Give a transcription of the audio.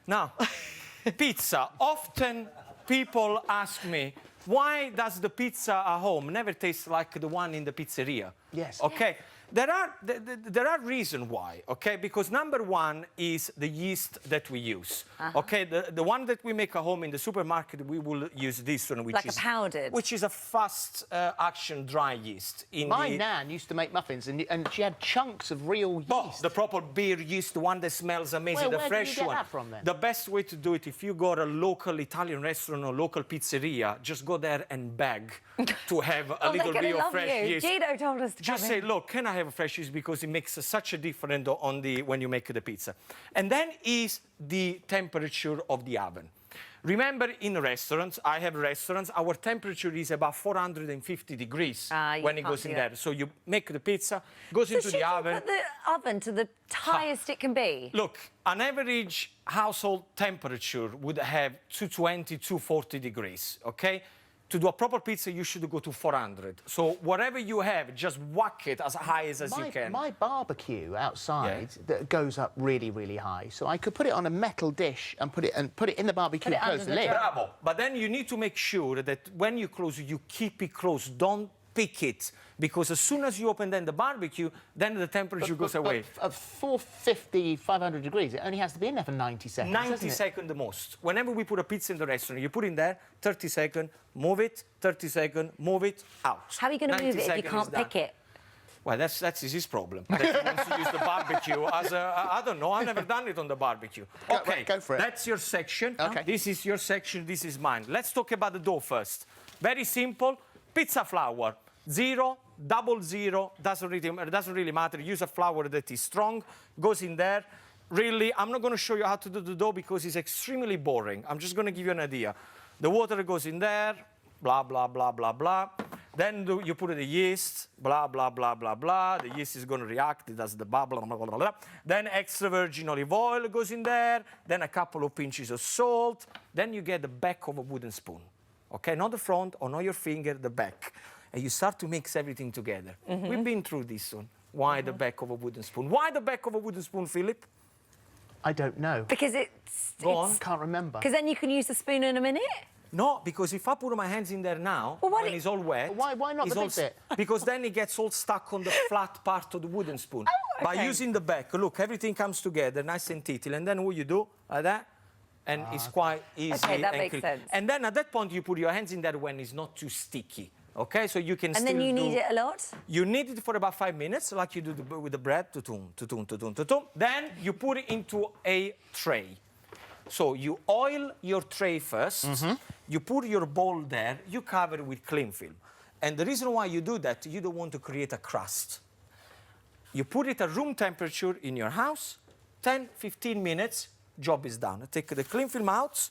Now, pizza. Often people ask me, why does the pizza at home never taste like the one in the pizzeria? Yes. Okay. There are reasons why, okay? Because number one is the yeast that we use, okay? The one that we make at home in the supermarket, we will use this one, which like is a powdered, which is a fast action dry yeast. My nan used to make muffins, and she had chunks of real yeast. The proper beer yeast, the one that smells amazing, the fresh did you get one. that from, then? The best way to do it, if you go to a local Italian restaurant or local pizzeria, just go there and beg to have a little bit of fresh yeast. Gino told us to just say, look, can I have a fresh yeast, because it makes such a difference on when you make the pizza. And then is the temperature of the oven. Remember, in restaurants, I have restaurants, our temperature is about 450 degrees when it goes in there. So you make the pizza, goes into the oven. Put the oven to the highest it can be. Look, an average household temperature would have 220, 240 degrees, okay? To do a proper pizza, you should go to 400. So whatever you have, just whack it as high as you can. My barbecue outside that goes up really, really high. So I could put it on a metal dish and put it in the barbecue and close the lid. Bravo. But then you need to make sure that when you close it, you keep it closed. Don't pick it, because as soon as you open then the barbecue, then the temperature goes away. At 450, 500 degrees, it only has to be in there for 90 seconds. 90 seconds the most. Whenever we put a pizza in the restaurant, you put in there, 30 seconds, move it, 30 seconds, move it, out. How are you going to move it if you can't pick it? Well, that's his problem. That he wants to use the barbecue as a, I don't know, I've never done it on the barbecue. Okay, go for it. That's your section. Okay. This is your section, this is mine. Let's talk about the dough first. Very simple, pizza flour. 0, 00, doesn't really matter. Use a flour that is strong, goes in there. Really, I'm not going to show you how to do the dough because it's extremely boring. I'm just going to give you an idea. The water goes in there, blah, blah, blah, blah, blah. Then you put the yeast, blah, blah, blah, blah, blah. The yeast is going to react, it does the bubble, blah, blah, blah, blah. Then extra virgin olive oil goes in there, then a couple of pinches of salt. Then you get the back of a wooden spoon, okay? Not the front or not your finger, the back. And you start to mix everything together. We've been through this one. Why the back of a wooden spoon? Why the back of a wooden spoon, Philip? I don't know. Because Can't remember. Because then you can use the spoon in a minute. No, because if I put my hands in there now, when it's all wet... Why not the big bit? Because then it gets all stuck on the flat part of the wooden spoon. Oh, okay. By using the back, look, everything comes together, nice and tittle, and then what you do, like that, and it's quite easy. Okay, that and makes sense. And then at that point, you put your hands in there when it's not too sticky. Okay, so you can And then you need it a lot? You need it for about 5 minutes, like you do with the bread. Then you put it into a tray. So you oil your tray first. You put your bowl there. You cover it with cling film. And the reason why you do that, you don't want to create a crust. You put it at room temperature in your house. 10, 15 minutes, job is done. Take the cling film out.